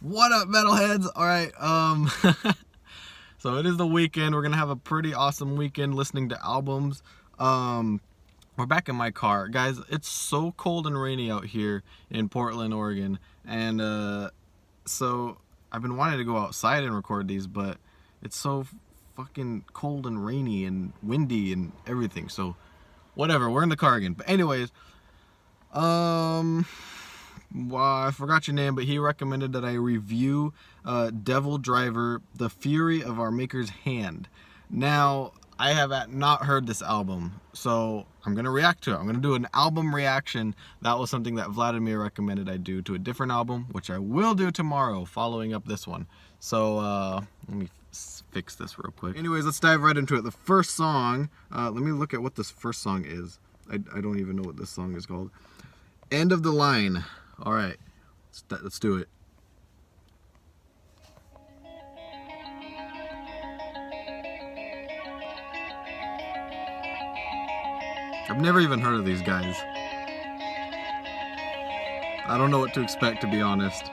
What up, metalheads? All right, so it is the weekend. We're gonna have a pretty awesome weekend listening to albums. We're back in my car, guys. It's so cold and rainy out here in Portland, Oregon, and so I've been wanting to go outside and record these, but it's so fucking cold and rainy and windy and everything. So whatever, we're in the car again. But anyways, well, I forgot your name, but he recommended that I review Devil Driver, The Fury of Our Maker's Hand. Now, I have not heard this album, so I'm going to react to it. I'm going to do an album reaction. That was something that Vladimir recommended I do to a different album, which I will do tomorrow, following up this one. So, let me fix this real quick. Anyways, let's dive right into it. The first song, let me look at what this first song is. I don't even know what this song is called. End of the Line. All right, let's do it. I've never even heard of these guys. I don't know what to expect, to be honest.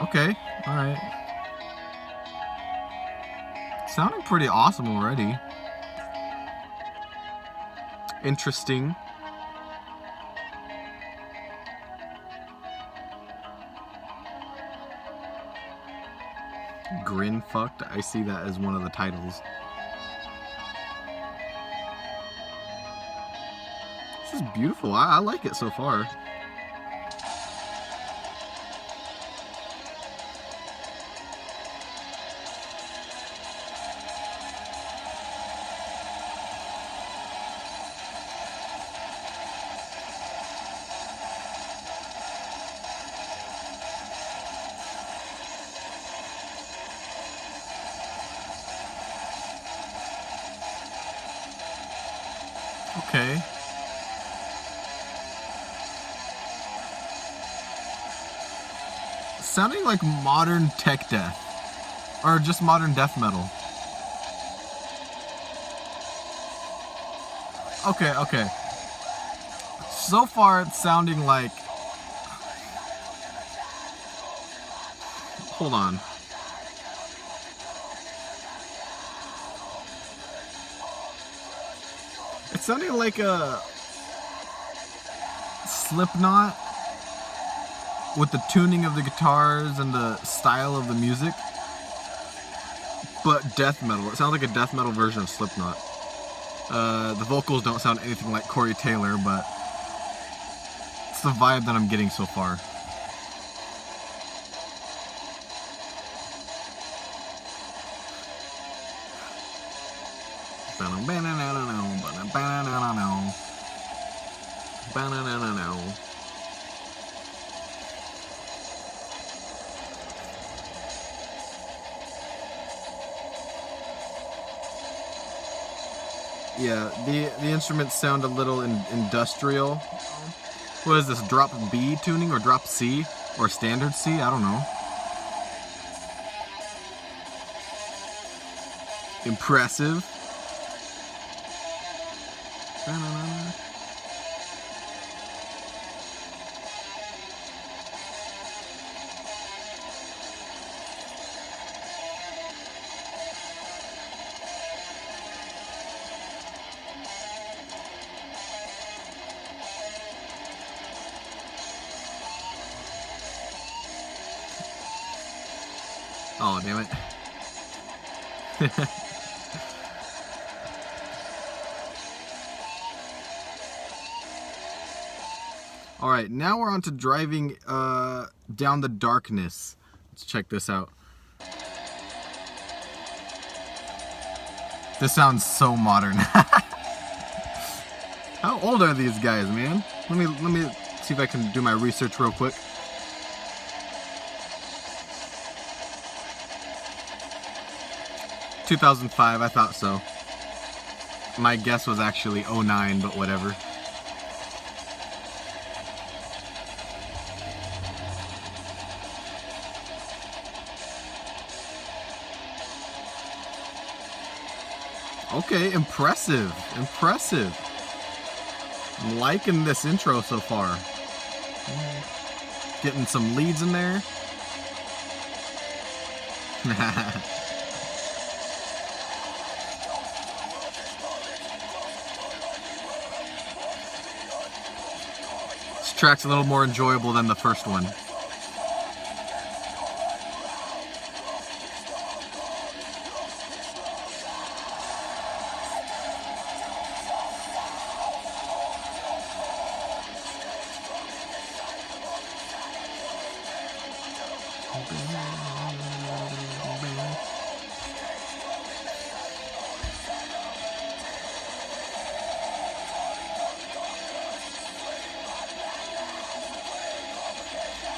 Okay, all right. Sounding pretty awesome already. Interesting. Grin Fucked. I see that as one of the titles. This is beautiful. I like it so far. Okay. Sounding like modern tech death. Or just modern death metal. Okay. So far it's sounding like... Hold on. It's sounding like a Slipknot with the tuning of the guitars and the style of the music, but death metal. It sounds like a death metal version of Slipknot. The vocals don't sound anything like Corey Taylor, but it's the vibe that I'm getting so far. Yeah, the instruments sound a little industrial. What is this, drop B tuning or drop C or standard C? I don't know. Impressive. Oh, damn it. Alright, now we're on to driving down the darkness. Let's check this out. This sounds so modern. How old are these guys, man? Let me see if I can do my research real quick. "2005, I thought so. My guess was actually 09, but whatever. Okay, impressive. Impressive. I'm liking this intro so far. Getting some leads in there. This track's a little more enjoyable than the first one.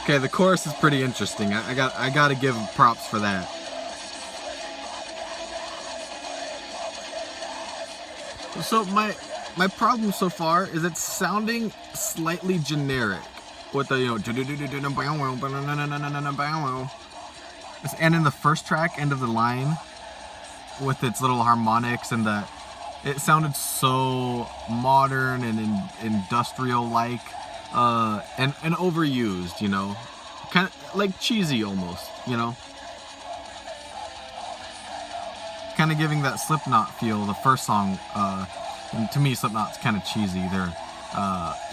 Okay, the chorus is pretty interesting. I gotta give him props for that. So my problem so far is it's sounding slightly generic with the and in the first track, end of the line, with its little harmonics and it sounded so modern and industrial like. And overused, you know, kind of like cheesy almost, you know, kind of giving that Slipknot feel. The first song, and to me, Slipknot's kind of cheesy. They're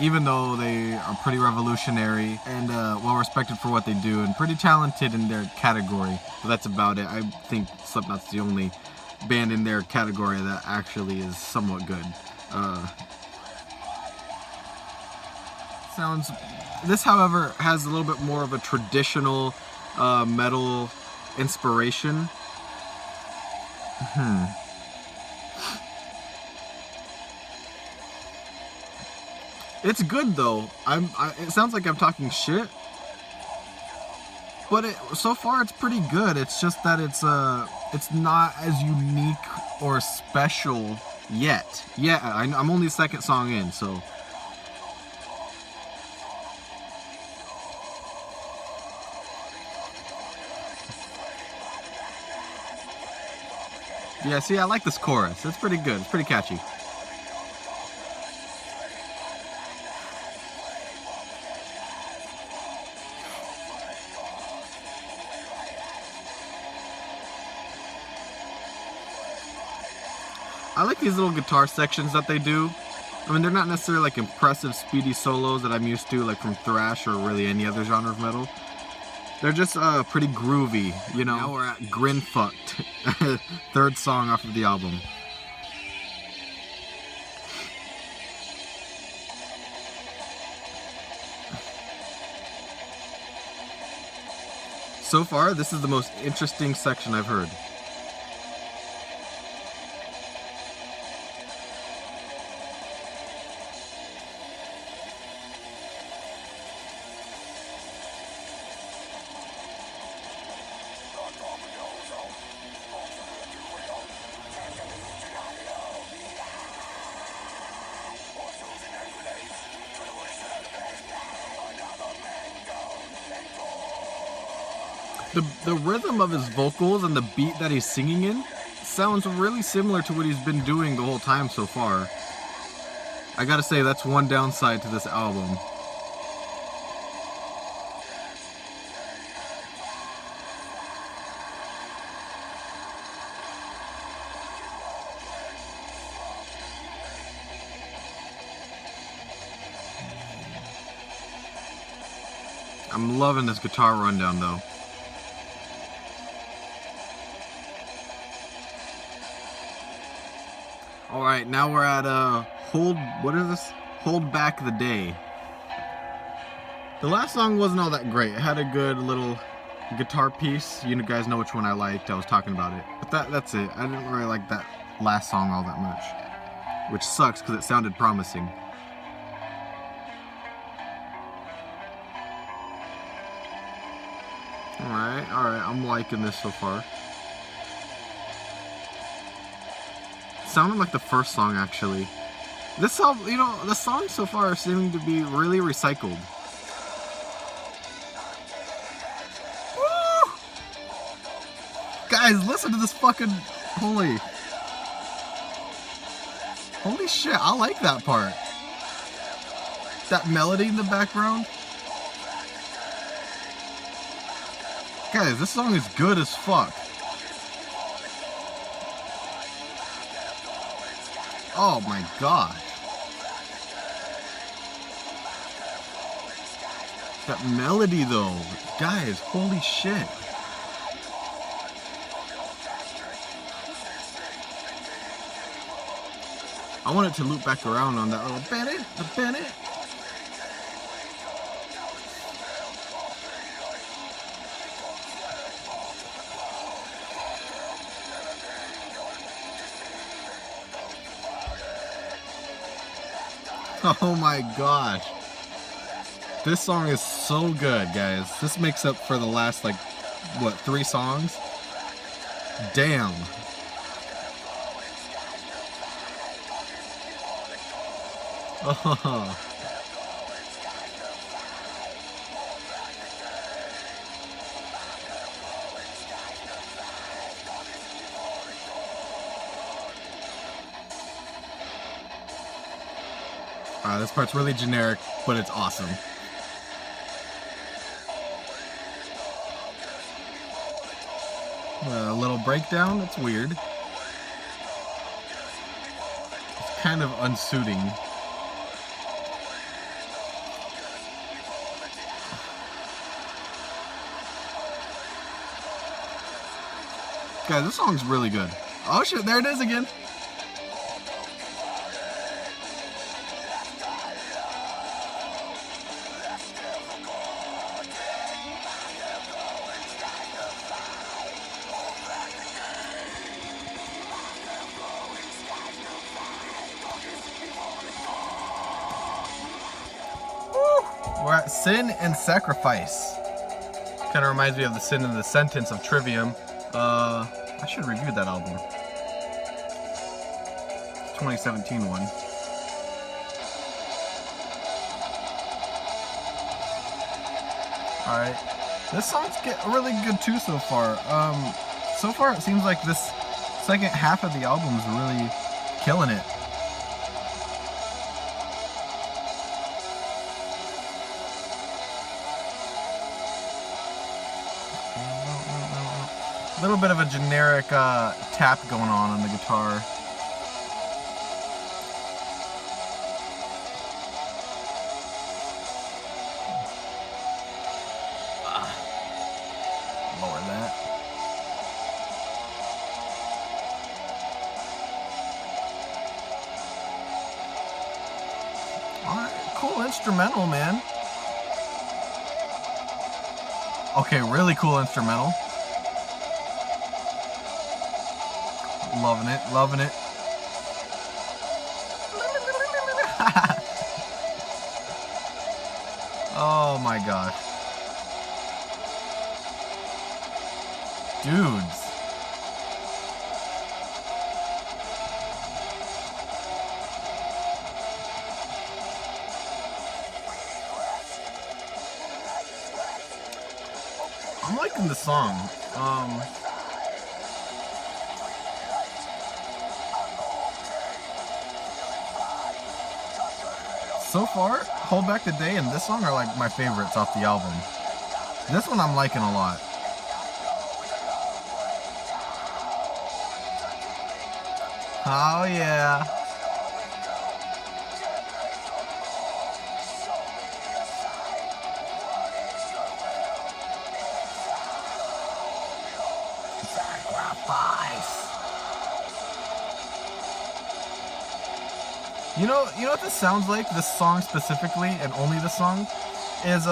even though they are pretty revolutionary and well respected for what they do and pretty talented in their category, but that's about it. I think Slipknot's the only band in their category that actually is somewhat good. This, however, has a little bit more of a traditional metal inspiration. It's good though. It sounds like I'm talking shit, but so far it's pretty good. It's just that it's not as unique or special yet. Yeah, I'm only the second song in, so. Yeah, see, I like this chorus. It's pretty good. It's pretty catchy. I like these little guitar sections that they do. I mean, they're not necessarily like impressive, speedy solos that I'm used to, like from thrash or really any other genre of metal. They're just pretty groovy, you know. Now we're at Grin Fucked, third song off of the album. So far, this is the most interesting section I've heard. The rhythm of his vocals and the beat that he's singing in sounds really similar to what he's been doing the whole time so far. I gotta say, that's one downside to this album. I'm loving this guitar rundown though. Alright, now we're at what is this? Hold Back the Day. The last song wasn't all that great. It had a good little guitar piece. You guys know which one I liked. I was talking about it. But that's it. I didn't really like that last song all that much. Which sucks because it sounded promising. Alright, I'm liking this so far. Sounded like the first song, actually. This song, you know, the songs so far are seeming to be really recycled. Woo! Guys, listen to this fucking... Holy... Holy shit, I like that part. That melody in the background. Guys, this song is good as fuck. Oh my gosh. That melody though. Guys, holy shit. I want it to loop back around on that little Bennett, the Bennett. Oh my gosh. This song is so good, guys. This makes up for the last, like, what, 3 songs? Damn. Oh. This part's really generic, but it's awesome. A little breakdown, that's weird. It's kind of unsuiting. Guys, this song's really good. Oh shit, there it is again. We're at Sin and Sacrifice. Kind of reminds me of the Sin and the Sentence of Trivium. I should review that album. 2017 one. Alright. This song's really good too so far. So far it seems like this second half of the album is really killing it. A little bit of a generic tap going on the guitar. Lower that. Alright, cool instrumental, man. Okay, really cool instrumental. Loving it, loving it. Oh my gosh. Dudes. I'm liking the song. So far, Hold Back the Day and this song are like my favorites off the album. This one I'm liking a lot. Oh yeah. Sacrifice. You know what this sounds like? This song specifically, and only this song, is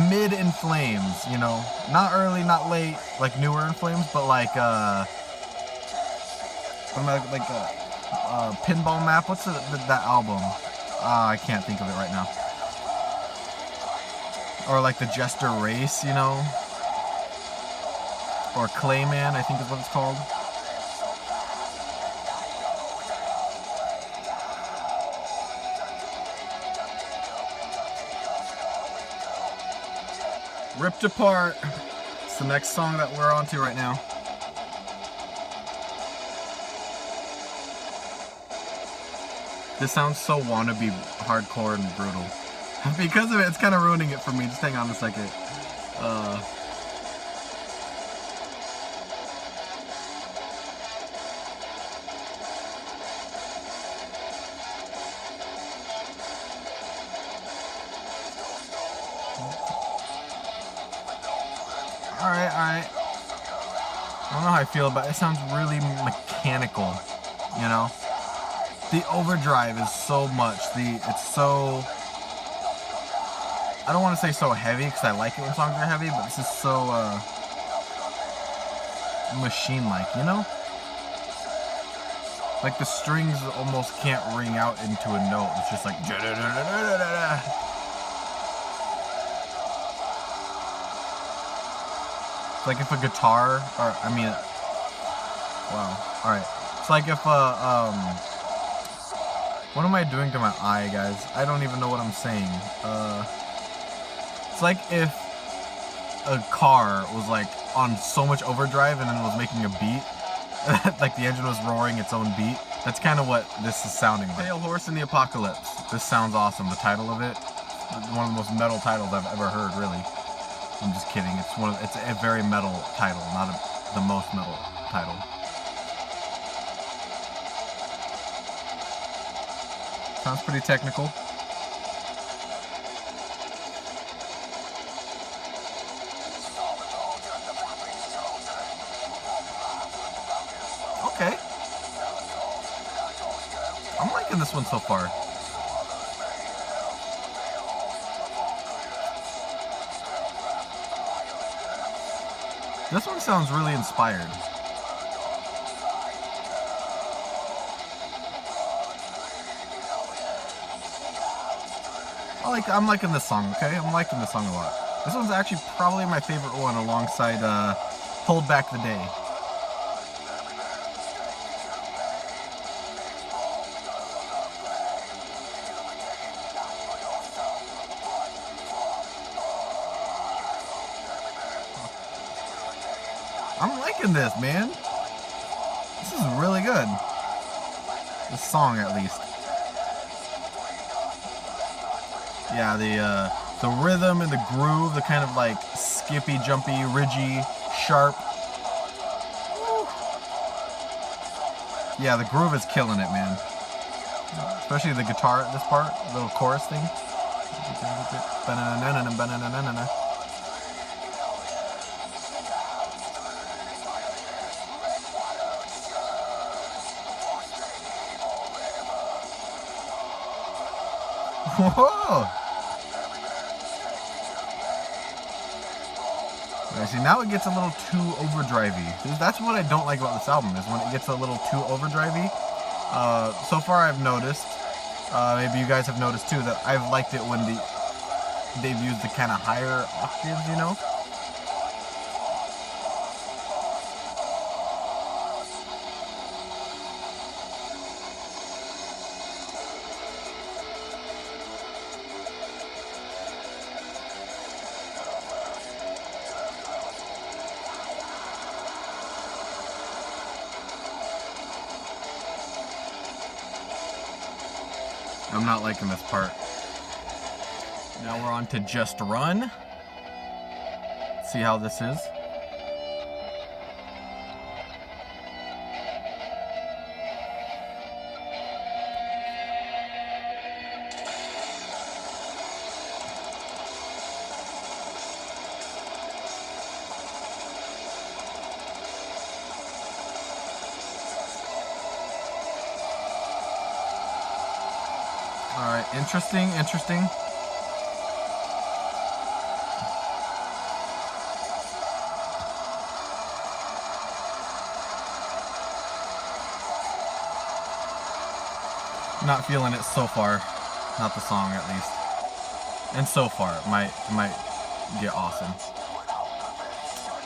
mid In Flames, you know? Not early, not late, like newer In Flames, but like Pinball Map, what's that album? I can't think of it right now. Or like the Jester Race, you know? Or Clayman, I think is what it's called. Ripped Apart. It's the next song that we're on to right now. This sounds so wannabe hardcore and brutal. Because of it, it's kind of ruining it for me. Just hang on a second. Alright. I don't know how I feel about it. It sounds really mechanical, you know? The overdrive is so much. It's so... I don't want to say so heavy, because I like it when songs are heavy, but this is so machine-like, you know? Like the strings almost can't ring out into a note. It's just like... It's like if a guitar, or I mean... Wow. Alright. It's like if what am I doing to my eye, guys? I don't even know what I'm saying. It's like if a car was like on so much overdrive and then was making a beat. Like the engine was roaring its own beat. That's kind of what this is sounding like. Pale Horse in the Apocalypse. This sounds awesome. The title of it, one of the most metal titles I've ever heard, really. I'm just kidding. It's a very metal title, not the most metal title. Sounds pretty technical. Okay. I'm liking this one so far. This one sounds really inspired. I'm liking this song, okay? I'm liking this song a lot. This one's actually probably my favorite one alongside Hold Back the Day. I'm liking this, man. This is really good. This song, at least. Yeah, the rhythm and the groove, the kind of like skippy, jumpy, ridgy, sharp. Yeah, the groove is killing it, man. Especially the guitar at this part, little chorus thing. Whoa! See, now it gets a little too overdrivey. That's what I don't like about this album, is when it gets a little too overdrivey. So far I've noticed, maybe you guys have noticed too, that I've liked it when they've used the kind of higher octaves, you know? I'm not liking this part. Now we're on to Just Run. Let's see how this is. Alright, interesting. Not feeling it so far. Not the song, at least. And so far, it might get awesome.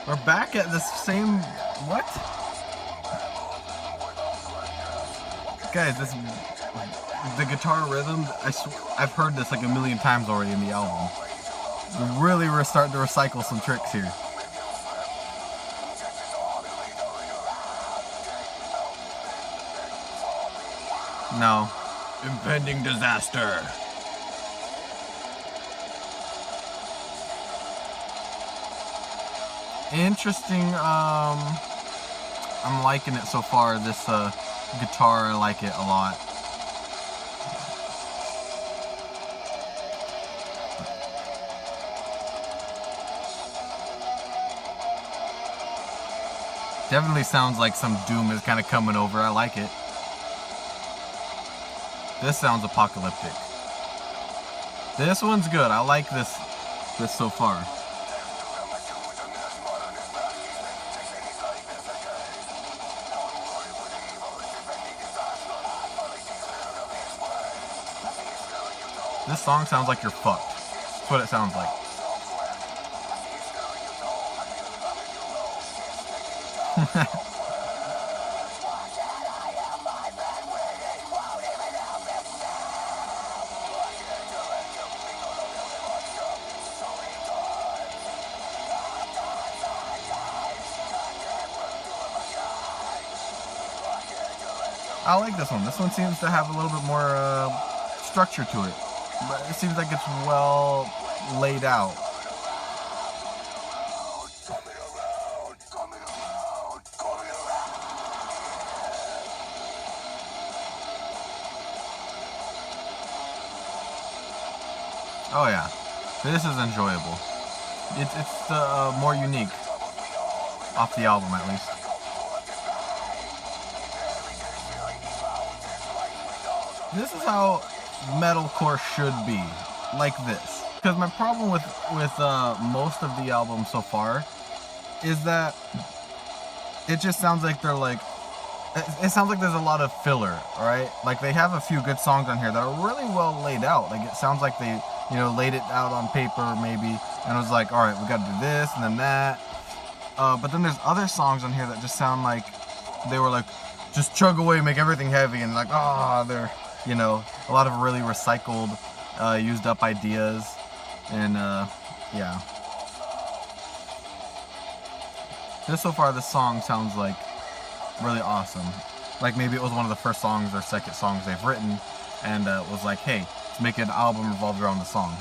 We're back at this same... What? Guys, the guitar rhythm, I've heard this like a million times already in the album. We're really starting to recycle some tricks here. No. Impending disaster. Interesting. I'm liking it so far. This guitar, I like it a lot. Definitely sounds like some doom is kind of coming over. I like it. This sounds apocalyptic. This one's good. I like this so far. This song sounds like you're fucked. That's what it sounds like. I like this one. This one seems to have a little bit more structure to it. But it seems like it's well laid out. Oh yeah, this is enjoyable. It's more unique off the album, at least. This is how metalcore should be, like this. Because my problem with most of the album so far is that it just sounds like they're like, it sounds like there's a lot of filler, alright? Like they have a few good songs on here that are really well laid out. Like it sounds like they, you know, laid it out on paper maybe, and it was like, alright, we gotta do this and then that. But then there's other songs on here that just sound like they were like, just chug away, make everything heavy, and like, they're, you know, a lot of really recycled, used up ideas, and yeah. So far, this song sounds like really awesome. Like maybe it was one of the first songs or second songs they've written, and was like, hey, let's make an album revolved around the song.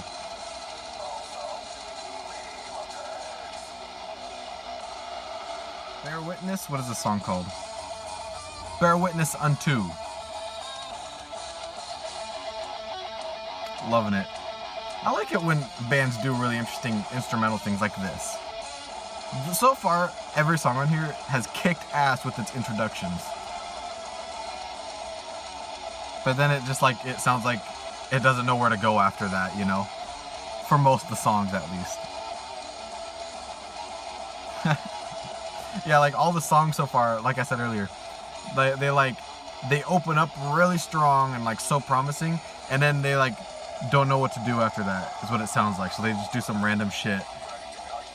Bear Witness? What is this song called? Bear Witness Unto. Loving it. I like it when bands do really interesting instrumental things like this. So far, every song on here has kicked ass with its introductions. But then it just like, it sounds like it doesn't know where to go after that, you know? For most of the songs, at least. Yeah, like all the songs so far, like I said earlier, they open up really strong and like so promising, and then they like don't know what to do after that, is what it sounds like. So they just do some random shit.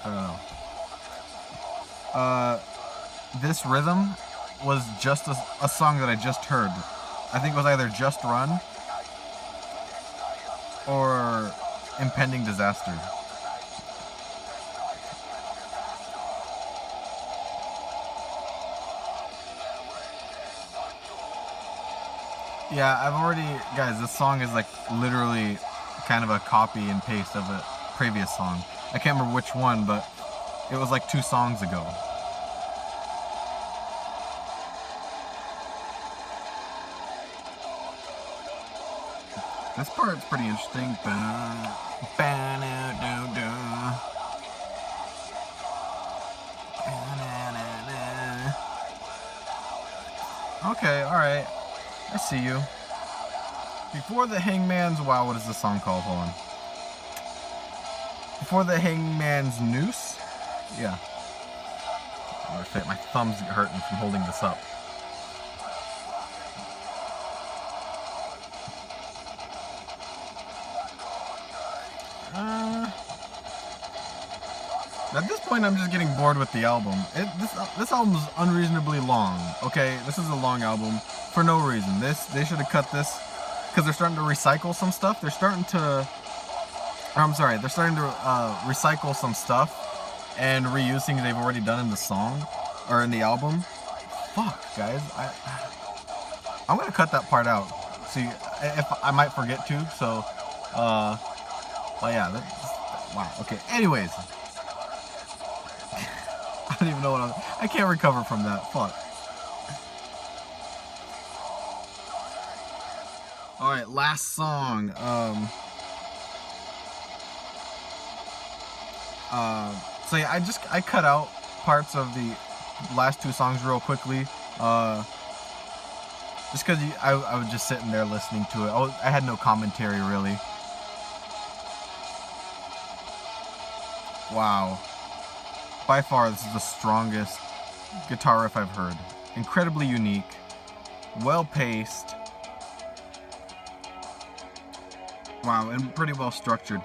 I don't know. This rhythm was just a song that I just heard. I think it was either Just Run or Impending Disaster. Yeah, I've already, guys, this song is like literally kind of a copy and paste of a previous song. I can't remember which one, but it was like 2 songs ago. This part's pretty interesting. Okay, alright. I see you. Before the Hangman's... Wow, what is this song called? Hold on. Before the Hangman's Noose? Yeah. My thumb's hurting from holding this up. At this point, I'm just getting bored with the album. This album is unreasonably long. Okay, this is a long album for no reason. They should have cut this because they're starting to recycle some stuff. They're starting to recycle some stuff and reuse things they've already done in the song or in the album. Fuck, guys, I'm gonna cut that part out. See, if I might forget to. So, well, yeah. Wow. Okay. Anyways, I don't even know what I can't recover from that. Fuck. All right, last song. So yeah, I cut out parts of the last two songs real quickly. Just because I was just sitting there listening to it. I had no commentary really. Wow. By far, this is the strongest guitar riff I've heard. Incredibly unique, well-paced. Wow, and pretty well structured.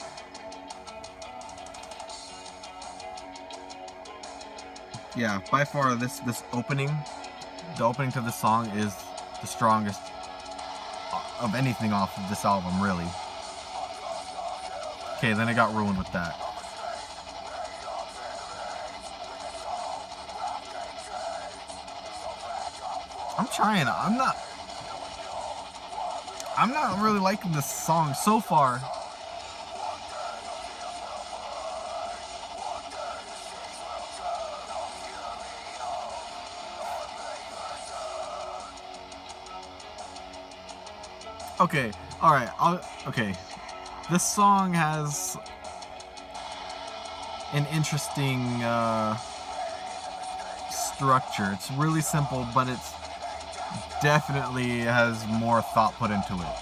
Yeah, by far this opening, the opening to this song is the strongest of anything off of this album, really. Okay, then it got ruined with that. I'm trying. I'm not really liking this song so far. Okay, alright, okay. This song has an interesting structure. It's really simple, but it's definitely has more thought put into it.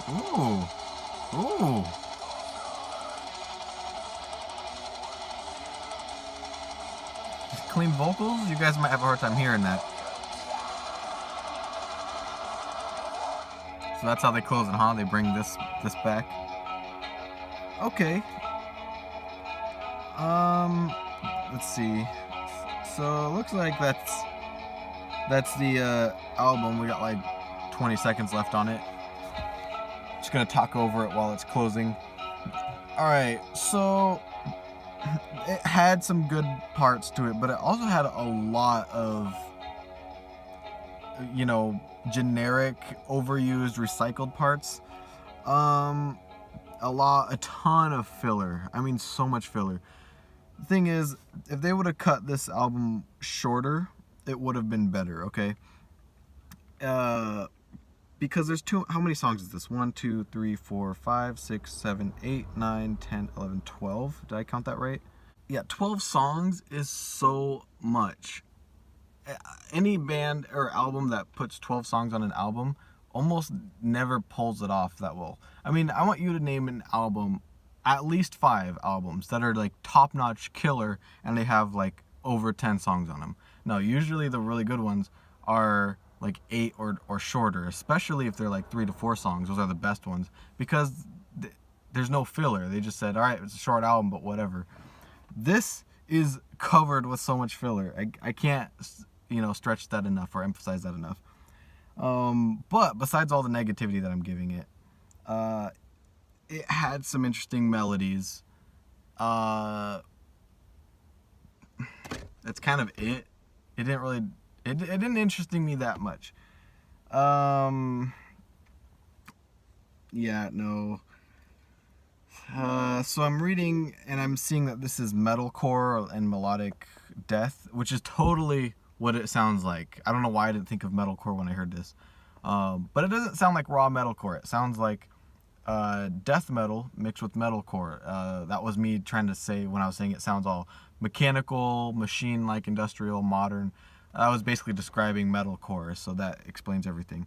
Ooh. Ooh. Just clean vocals? You guys might have a hard time hearing that. So that's how they close it, huh? They bring this back. Okay. Let's see. So it looks like that's the album. We got like 20 seconds left on it. Just gonna talk over it while it's closing. Alright, so it had some good parts to it, but it also had a lot of, you know, generic, overused, recycled parts. A ton of filler. I mean, so much filler. The thing is, if they would have cut this album shorter, it would have been better, okay? Because there's how many songs is this? 1, 2, 3, 4, 5, 6, 7, 8, 9, 10, 11, 12. Did I count that right? Yeah, 12 songs is so much. Any band or album that puts 12 songs on an album almost never pulls it off that well. I mean, I want you to name an album, at least 5 albums that are like top-notch killer and they have like over 10 songs on them. No, usually the really good ones are like 8 or shorter, especially if they're like 3 to 4 songs. Those are the best ones because there's no filler. They just said, all right, it's a short album, but whatever. This is covered with so much filler. I can't, you know, stretch that enough or emphasize that enough. But besides all the negativity that I'm giving it, it had some interesting melodies. That's kind of it. It didn't really, it didn't interesting me that much. Yeah, no. So I'm reading and I'm seeing that this is metalcore and melodic death, which is totally what it sounds like. I don't know why I didn't think of metalcore when I heard this. But it doesn't sound like raw metalcore. It sounds like death metal mixed with metalcore. That was me trying to say when I was saying it sounds all mechanical, machine-like, industrial, modern. I was basically describing metalcore, so that explains everything.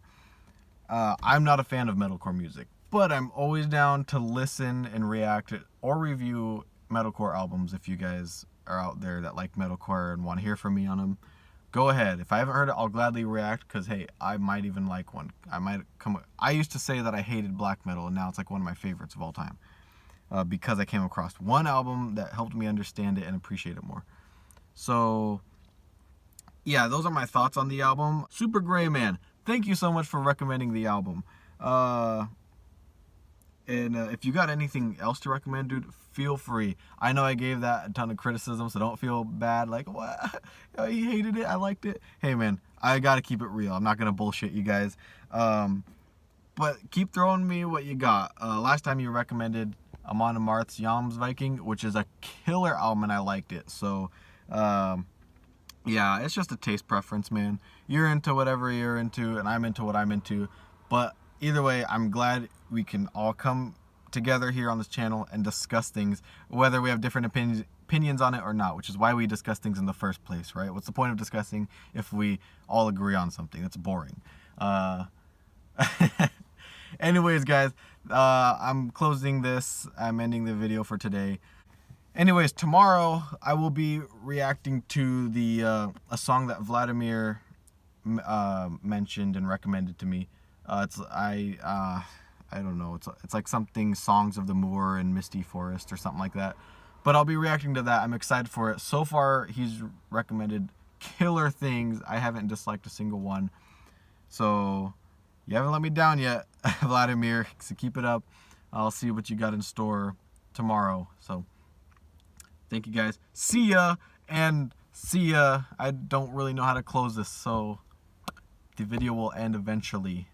I'm not a fan of metalcore music, but I'm always down to listen and react or review metalcore albums if you guys are out there that like metalcore and want to hear from me on them. Go ahead. If I haven't heard it, I'll gladly react because, hey, I might even like one. I used to say that I hated black metal, and now it's like one of my favorites of all time. because I came across one album that helped me understand it and appreciate it more. So yeah, those are my thoughts on the album. Super Gray Man, thank you so much for recommending the album. And if you got anything else to recommend, dude, feel free. I know I gave that a ton of criticism, so don't feel bad. Like, what? He hated it. I liked it. Hey, man, I got to keep it real. I'm not going to bullshit you guys. But keep throwing me what you got. Last time you recommended Amon Amarth's Yams Viking, which is a killer album, and I liked it. So, yeah, it's just a taste preference, man. You're into whatever you're into, and I'm into what I'm into. But either way, I'm glad we can all come together here on this channel and discuss things, whether we have different opinions on it or not, which is why we discuss things in the first place, right? What's the point of discussing if we all agree on something? It's boring. Anyways, guys, I'm closing this. I'm ending the video for today. Anyways, tomorrow I will be reacting to the a song that Vladimir mentioned and recommended to me. I don't know. It's like something Songs of the Moor and Misty Forest or something like that. But I'll be reacting to that. I'm excited for it. So far, he's recommended killer things. I haven't disliked a single one. So you haven't let me down yet, Vladimir. So keep it up. I'll see what you got in store tomorrow. So thank you, guys. See ya. And see ya. I don't really know how to close this, so the video will end eventually.